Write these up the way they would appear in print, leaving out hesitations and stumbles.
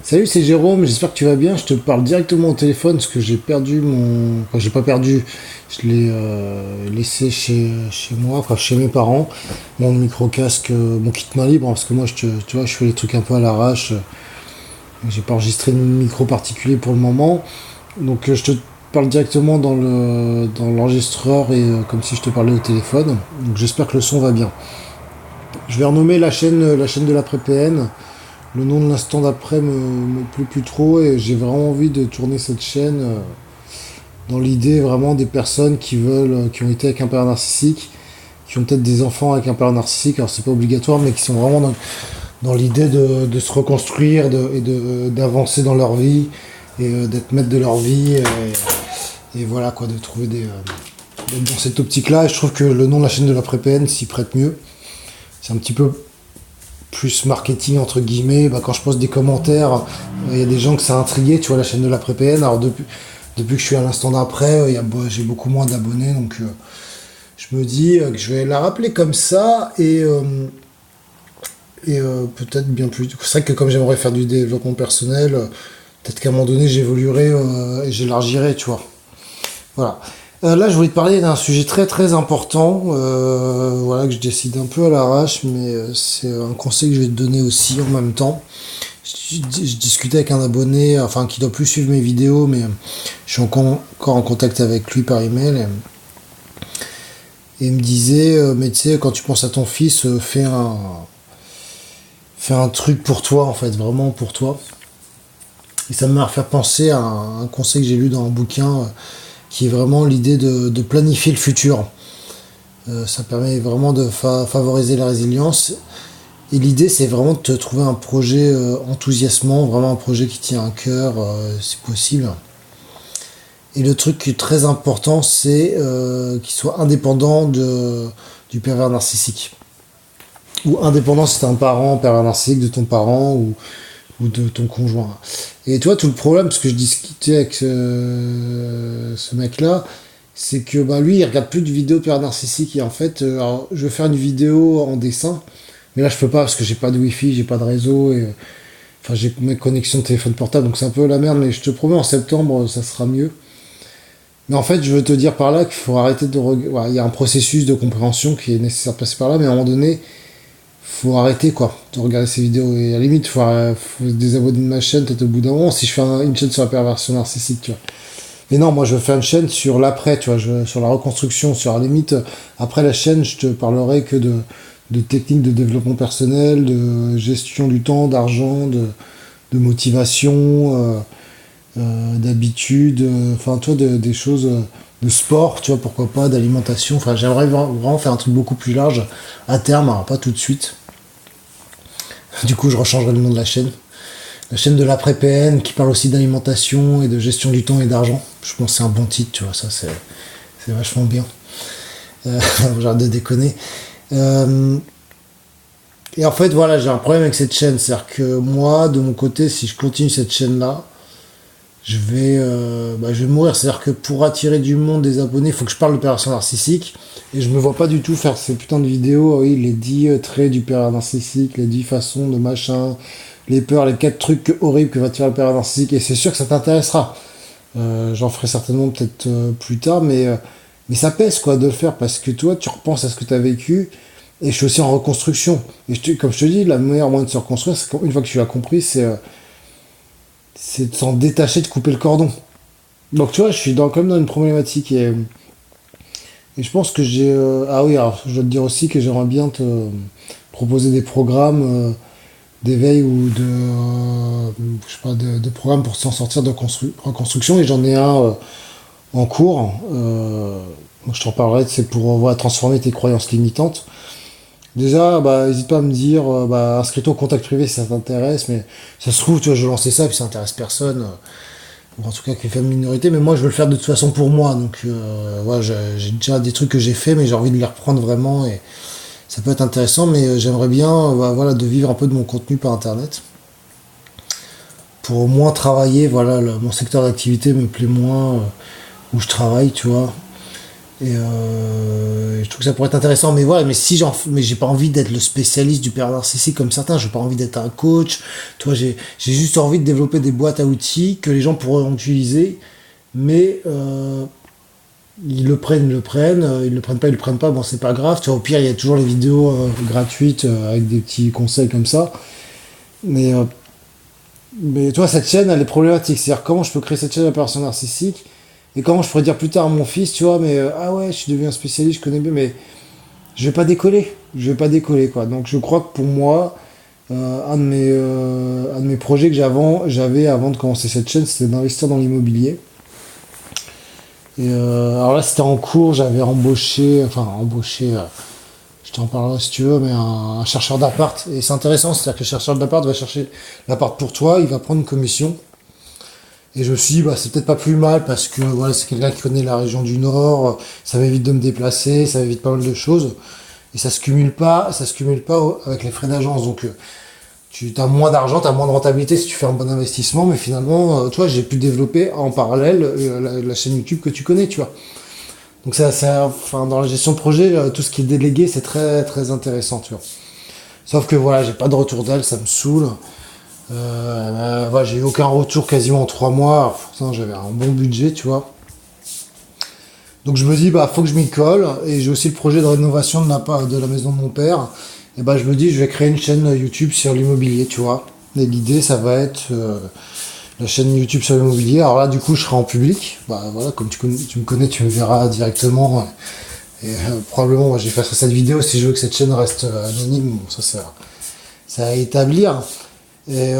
Salut, c'est Jérôme, j'espère que tu vas bien. Je te parle directement au téléphone parce que j'ai perdu mon. Enfin, j'ai pas perdu, je l'ai laissé chez moi, enfin chez mes parents. Mon micro-casque, mon kit main libre, hein, parce que moi, tu vois, je fais les trucs un peu à l'arrache. J'ai pas enregistré de micro particulier pour le moment. Donc, je te parle directement dans l'enregistreur et comme si je te parlais au téléphone. Donc, j'espère que le son va bien. Je vais renommer la chaîne de l'après-PN. Le nom de l'instant d'après me plaît plus trop et j'ai vraiment envie de tourner cette chaîne dans l'idée vraiment des personnes qui veulent, qui ont été avec un père narcissique, qui ont peut-être des enfants avec un père narcissique, alors c'est pas obligatoire, mais qui sont vraiment dans l'idée de se reconstruire d'avancer dans leur vie et d'être maître de leur vie et voilà quoi, de trouver d'être dans cette optique-là. Et je trouve que le nom de la chaîne de l'après-PN s'y prête mieux. C'est un petit peu plus marketing entre guillemets. Quand je pose des commentaires, il y a des gens que ça a intrigué, tu vois, la chaîne de l'après-PN. Alors depuis que je suis à l'instant d'après, j'ai beaucoup moins d'abonnés, donc je me dis que je vais la rappeler comme ça et peut-être bien plus. C'est vrai que comme j'aimerais faire du développement personnel, peut-être qu'à un moment donné j'évoluerai et j'élargirai, tu vois. Voilà. Là, je voulais te parler d'un sujet très très important, voilà, que je décide un peu à l'arrache, mais c'est un conseil que je vais te donner aussi en même temps. Je discutais avec un abonné, enfin qui doit plus suivre mes vidéos, mais je suis encore en contact avec lui par email. Et il me disait, mais tu sais, quand tu penses à ton fils, fais un truc pour toi, en fait, vraiment pour toi. Et ça m'a fait penser à un conseil que j'ai lu dans un bouquin qui est vraiment l'idée de planifier le futur. Ça permet vraiment de favoriser la résilience. Et l'idée, c'est vraiment de te trouver un projet enthousiasmant, vraiment un projet qui tient à cœur, si possible. Et le truc qui est très important, c'est qu'il soit indépendant du pervers narcissique. Ou indépendant si t'es un parent pervers narcissique de ton parent ou de ton conjoint. Et toi, tout le problème, parce que je discutais avec ce mec-là, c'est que lui, il regarde plus de vidéos pervers narcissiques. Et en fait, alors, je veux faire une vidéo en dessin, mais là, je peux pas parce que j'ai pas de wifi, j'ai pas de réseau, et enfin, j'ai mes connexions de téléphone portable, donc c'est un peu la merde, mais je te promets, en septembre, ça sera mieux. Mais en fait, je veux te dire par là qu'il faut arrêter de... Voilà, il y a un processus de compréhension qui est nécessaire de passer par là, mais à un moment donné, faut arrêter quoi de regarder ces vidéos et à la limite faut se désabonner de ma chaîne peut-être au bout d'un moment si je fais une chaîne sur la perversion narcissique, tu vois. Mais non, moi je veux faire une chaîne sur l'après, tu vois, sur la reconstruction, sur la limite après la chaîne je te parlerai que de techniques de développement personnel, de gestion du temps, d'argent, de motivation, d'habitude, enfin toi des choses de sport, tu vois, pourquoi pas, d'alimentation, enfin j'aimerais vraiment faire un truc beaucoup plus large à terme, alors pas tout de suite. Du coup, je rechangerai le nom de la chaîne. La chaîne de l'après-PN qui parle aussi d'alimentation et de gestion du temps et d'argent. Je pense que c'est un bon titre, tu vois, ça c'est vachement bien. J'arrête de déconner. Euh, et en fait, voilà, j'ai un problème avec cette chaîne. C'est-à-dire que moi, de mon côté, si je continue cette chaîne-là, je vais mourir. C'est-à-dire que pour attirer du monde, des abonnés, il faut que je parle de perversion narcissique. Et je me vois pas du tout faire ces putains de vidéos. Oui, les 10 traits du pervers narcissique, les 10 façons de machin, les peurs, les 4 trucs horribles que va te faire le pervers narcissique. Et c'est sûr que ça t'intéressera. J'en ferai certainement peut-être plus tard, mais ça pèse quoi de le faire parce que toi, tu repenses à ce que tu as vécu. Et je suis aussi en reconstruction. Et comme je te dis, la meilleure moyen de se reconstruire, c'est qu'une fois que tu l'as compris, c'est de s'en détacher, de couper le cordon. Donc tu vois, je suis quand même dans une problématique et je pense que j'ai... ah oui, alors je dois te dire aussi que j'aimerais bien te proposer des programmes d'éveil ou je sais pas, de programmes pour s'en sortir de reconstruction et j'en ai un en cours. Moi, je t'en parlerai, c'est pour voilà, transformer tes croyances limitantes. Déjà, n'hésite pas à me dire, inscris-toi au contact privé si ça t'intéresse, mais ça se trouve, tu vois, je vais lancer ça et puis ça intéresse personne. Ou en tout cas qui fait une minorité, mais moi je veux le faire de toute façon pour moi, donc voilà, j'ai déjà des trucs que j'ai fait, mais j'ai envie de les reprendre vraiment, et ça peut être intéressant, mais j'aimerais bien voilà, de vivre un peu de mon contenu par internet, pour au moins travailler, voilà, mon secteur d'activité me plaît moins, où je travaille, tu vois, Et je trouve que ça pourrait être intéressant. Mais voilà, mais j'ai pas envie d'être le spécialiste du père narcissique comme certains. J'ai pas envie d'être un coach. Toi, j'ai juste envie de développer des boîtes à outils que les gens pourront utiliser. Mais ils le prennent, ils le prennent pas, ils le prennent pas. Bon, c'est pas grave. Tu vois, au pire, il y a toujours les vidéos gratuites avec des petits conseils comme ça. Mais, euh, mais tu vois, cette chaîne, elle est problématique. C'est-à-dire comment je peux créer cette chaîne à personne narcissique et comment je pourrais dire plus tard à mon fils, tu vois, mais ah ouais, je suis devenu un spécialiste, je connais bien, mais je vais pas décoller. Je vais pas décoller, quoi. Donc je crois que pour moi, un de mes projets que j'avais avant de commencer cette chaîne, c'était d'investir dans l'immobilier. Alors là, c'était en cours, j'avais embauché, je t'en parlerai si tu veux, mais un chercheur d'appart. Et c'est intéressant, c'est-à-dire que le chercheur d'appart va chercher l'appart pour toi, il va prendre une commission. Et je me suis dit, bah, c'est peut-être pas plus mal parce que voilà, c'est quelqu'un qui connaît la région du Nord, ça m'évite de me déplacer, ça m'évite pas mal de choses. Et ça se cumule pas avec les frais d'agence. Donc tu as moins d'argent, tu as moins de rentabilité si tu fais un bon investissement, mais finalement, tu vois, j'ai pu développer en parallèle la chaîne YouTube que tu connais, tu vois. Donc enfin, dans la gestion de projet, tout ce qui est délégué, c'est très très intéressant, tu vois. Sauf que voilà, j'ai pas de retour d'elle, ça me saoule. Voilà, j'ai eu aucun retour quasiment en 3 mois. Alors, pourtant, j'avais un bon budget, tu vois. Donc je me dis, bah, faut que je m'y colle. Et j'ai aussi le projet de rénovation de la maison de mon père. Et bah, je me dis, je vais créer une chaîne YouTube sur l'immobilier, tu vois. Et l'idée, ça va être la chaîne YouTube sur l'immobilier. Alors là, du coup, je serai en public. Bah voilà, comme tu me connais, tu me verras directement. Et probablement, moi, j'effacerai cette vidéo si je veux que cette chaîne reste anonyme. Bon, ça, c'est à établir. Et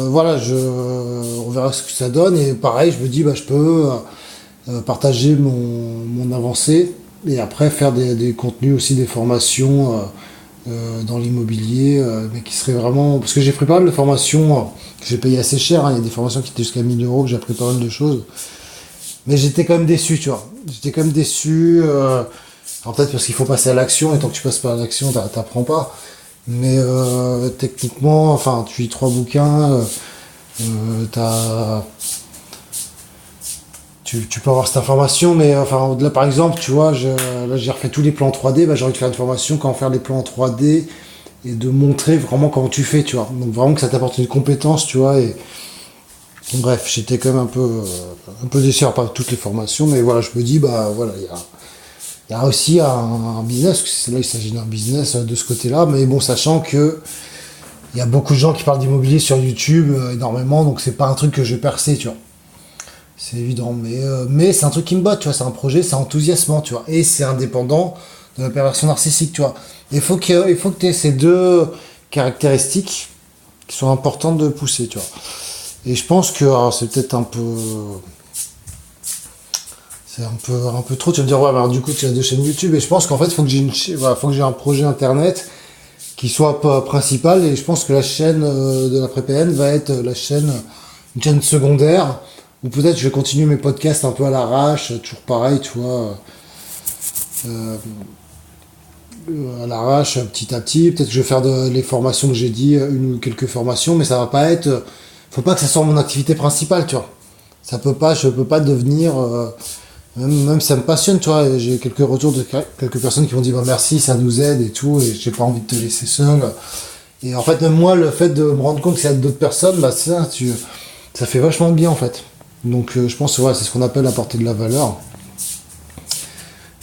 voilà, on verra ce que ça donne. Et pareil, je me dis, bah, je peux partager mon avancée et après faire des contenus aussi, des formations dans l'immobilier, mais qui seraient vraiment. Parce que j'ai pris pas mal de formations que j'ai payé assez cher, hein. Il y a des formations qui étaient jusqu'à 1 000 euros, que j'ai appris pas mal de choses. Mais j'étais quand même déçu, tu vois. J'étais quand même déçu. Alors peut-être parce qu'il faut passer à l'action, et tant que tu passes pas à l'action, t'apprends pas. Mais techniquement, enfin, tu lis 3 bouquins, t'as, tu peux avoir cette information, mais enfin, au-delà, par exemple, tu vois, là, j'ai refait tous les plans 3D, bah, j'ai envie de faire une formation, comment faire des plans en 3D, et de montrer vraiment comment tu fais, tu vois. Donc vraiment que ça t'apporte une compétence, tu vois, et bref, j'étais quand même un peu déçu par toutes les formations, mais voilà, je me dis, bah voilà, il y a aussi un business, parce que là il s'agit d'un business de ce côté-là, mais bon, sachant que il y a beaucoup de gens qui parlent d'immobilier sur YouTube énormément, donc c'est pas un truc que je vais percer, tu vois. C'est évident, mais c'est un truc qui me botte, tu vois, c'est un projet, c'est enthousiasmant, tu vois, et c'est indépendant de la perversion narcissique, tu vois. Il faut que tu aies ces deux caractéristiques qui sont importantes de pousser, tu vois. Et je pense que alors, c'est peut-être un peu trop. Tu vas me dire, ouais, alors du coup, tu as 2 chaînes YouTube. Et je pense qu'en fait, il faut que voilà, faut que j'ai un projet internet qui soit pas principal. Et je pense que la chaîne de la PN va être une chaîne secondaire. Ou peut-être je vais continuer mes podcasts un peu à l'arrache, toujours pareil, tu vois, à l'arrache, petit à petit. Peut-être que je vais faire les formations que j'ai dit, une ou quelques formations, mais ça va pas être. Faut pas que ça soit mon activité principale, tu vois. Je peux pas devenir. Même si ça me passionne, tu vois, j'ai quelques retours de quelques personnes qui m'ont dit bah, merci, ça nous aide et tout, et j'ai pas envie de te laisser seul. Et en fait, même moi, le fait de me rendre compte que ça aide d'autres personnes, bah ça fait vachement de bien en fait. Donc je pense que ouais, c'est ce qu'on appelle apporter de la valeur.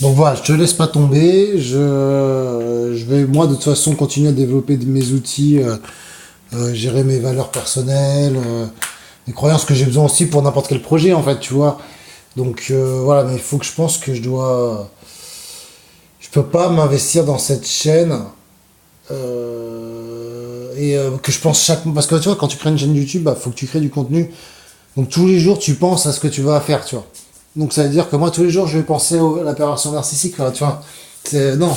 Donc voilà, je te laisse pas tomber. Je vais moi de toute façon continuer à développer mes outils, gérer mes valeurs personnelles, les croyances que j'ai besoin aussi pour n'importe quel projet en fait, tu vois. Donc voilà, mais il faut que je pense que je peux pas m'investir dans cette chaîne que je pense parce que tu vois, quand tu crées une chaîne YouTube, bah faut que tu crées du contenu. Donc tous les jours, tu penses à ce que tu vas faire, tu vois. Donc ça veut dire que moi tous les jours, je vais penser à la perversion narcissique, quoi, tu vois. Non.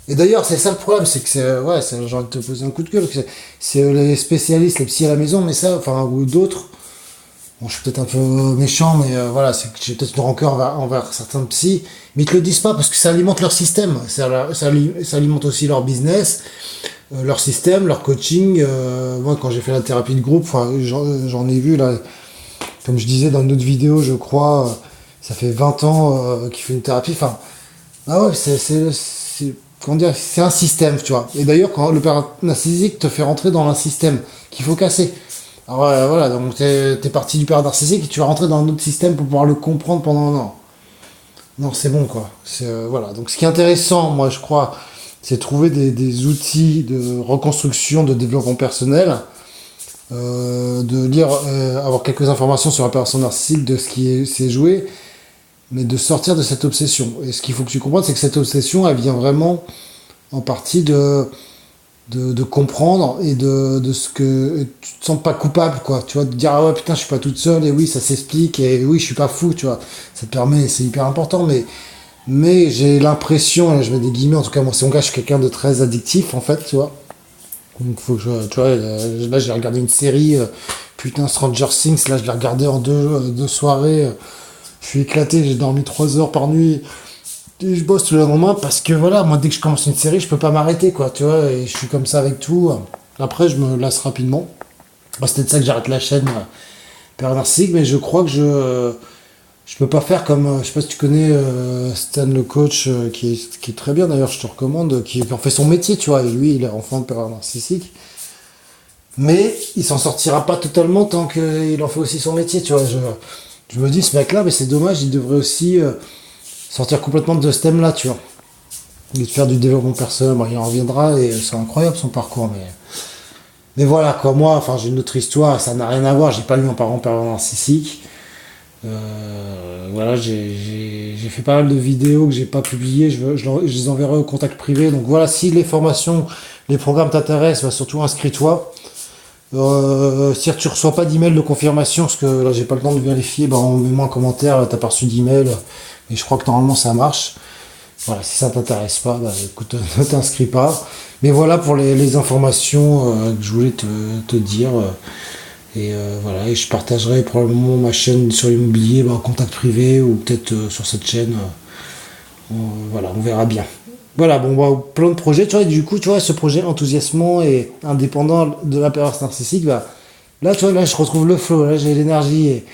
Et d'ailleurs, c'est ça le problème, c'est que j'ai envie de te poser un coup de gueule. C'est les spécialistes, les psys à la maison, mais ça, enfin ou d'autres. Bon, je suis peut-être un peu méchant, mais voilà, c'est que j'ai peut-être une rancœur envers certains psys, mais ils te le disent pas parce que ça alimente leur système, ça alimente aussi leur business, leur système, leur coaching. Moi, quand j'ai fait la thérapie de groupe, j'en ai vu là, comme je disais dans une autre vidéo, je crois, ça fait 20 ans qu'il fait une thérapie. Enfin, ah ouais, comment dire, c'est un système, tu vois. Et d'ailleurs, quand le père narcissique te fait rentrer dans un système qu'il faut casser. Alors voilà, donc t'es parti du père narcissique et tu vas rentrer dans un autre système pour pouvoir le comprendre pendant un an. Non, c'est bon, quoi. Voilà. Donc ce qui est intéressant, moi, je crois, c'est trouver des outils de reconstruction, de développement personnel, de lire, avoir quelques informations sur la personne narcissique, de ce qui s'est joué, mais de sortir de cette obsession. Et ce qu'il faut que tu comprennes, c'est que cette obsession, elle vient vraiment en partie de comprendre et de ce que et tu te sens pas coupable, quoi. Tu vois, de dire, ah ouais, putain, je suis pas toute seule, et oui, ça s'explique, et oui, je suis pas fou, tu vois. Ça te permet, c'est hyper important, mais j'ai l'impression, et là, je mets des guillemets, en tout cas, moi, c'est mon cas, je suis quelqu'un de très addictif, en fait, tu vois. Donc, faut que tu vois, là, j'ai regardé une série, putain, Stranger Things, là, je l'ai regardé en deux soirées, je suis éclaté, j'ai dormi 3 heures par nuit, et je bosse tous les lendemains parce que voilà, moi dès que je commence une série, je peux pas m'arrêter quoi, tu vois, et je suis comme ça avec tout. Après, je me lasse rapidement. Bah, c'est peut-être ça que j'arrête la chaîne Père Narcissique, mais je crois que je peux pas faire comme, je sais pas si tu connais Stan le coach, qui est très bien d'ailleurs, je te recommande, qui en fait son métier, tu vois, et lui, il est enfant de Père Narcissique. Mais il s'en sortira pas totalement tant qu'il en fait aussi son métier, tu vois. Je me dis, ce mec-là, mais c'est dommage, il devrait aussi sortir complètement de ce thème-là, tu vois. Et de faire du développement personnel, bon, il en reviendra et c'est incroyable son parcours, mais voilà, quoi, moi, enfin, j'ai une autre histoire, ça n'a rien à voir, j'ai pas eu un parent pervers narcissique. Voilà, j'ai fait pas mal de vidéos que j'ai pas publiées, je les enverrai au contact privé, donc voilà, si les formations, les programmes t'intéressent, bah, surtout inscris-toi. Si tu reçois pas d'email de confirmation, parce que là j'ai pas le temps de vérifier, bah, mets-moi en commentaire, t'as pas reçu d'email, et je crois que normalement ça marche. Voilà, si ça t'intéresse pas, bah écoute, ne t'inscris pas. Mais voilà pour les informations que je voulais te dire. Voilà, et je partagerai probablement ma chaîne sur l'immobilier bah, en contact privé ou peut-être sur cette chaîne. Voilà, on verra bien. Voilà, bon, bah, plein de projets, tu vois, et du coup, tu vois, ce projet enthousiasmant et indépendant de la perverse narcissique, bah, là, tu vois, là, je retrouve le flow, là, j'ai l'énergie, et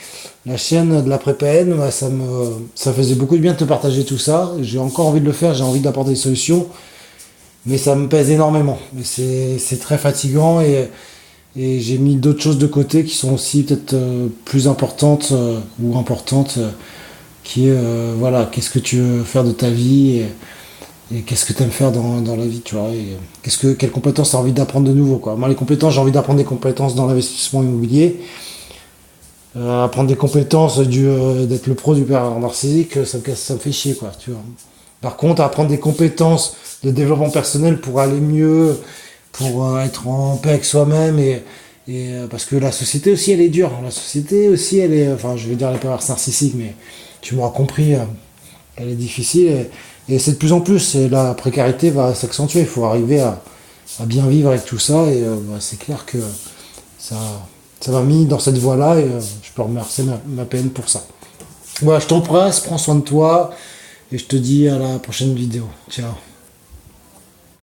la chaîne de la PN, bah, ça faisait beaucoup de bien de te partager tout ça, j'ai encore envie de le faire, j'ai envie d'apporter des solutions, mais ça me pèse énormément, mais c'est très fatigant, et j'ai mis d'autres choses de côté qui sont aussi peut-être plus importantes ou importantes, qui est, voilà, qu'est-ce que tu veux faire de ta vie, et qu'est-ce que tu aimes faire dans la vie, tu vois, et quelles compétences tu as envie d'apprendre de nouveau, quoi. Moi, les compétences, j'ai envie d'apprendre des compétences dans l'investissement immobilier, apprendre des compétences d'être le pro du père narcissique, ça me fait chier, quoi, tu vois. Par contre, apprendre des compétences de développement personnel pour aller mieux, pour être en paix avec soi-même, parce que la société aussi, elle est dure. La société aussi, elle est, enfin, je vais dire la perverse narcissique, mais tu m'auras compris, elle est difficile, et c'est de plus en plus, et la précarité va s'accentuer. Il faut arriver à bien vivre avec tout ça, et bah, c'est clair que ça, ça m'a mis dans cette voie-là, et je peux remercier ma PN pour ça. Voilà, je t'embrasse, prends soin de toi, et je te dis à la prochaine vidéo. Ciao.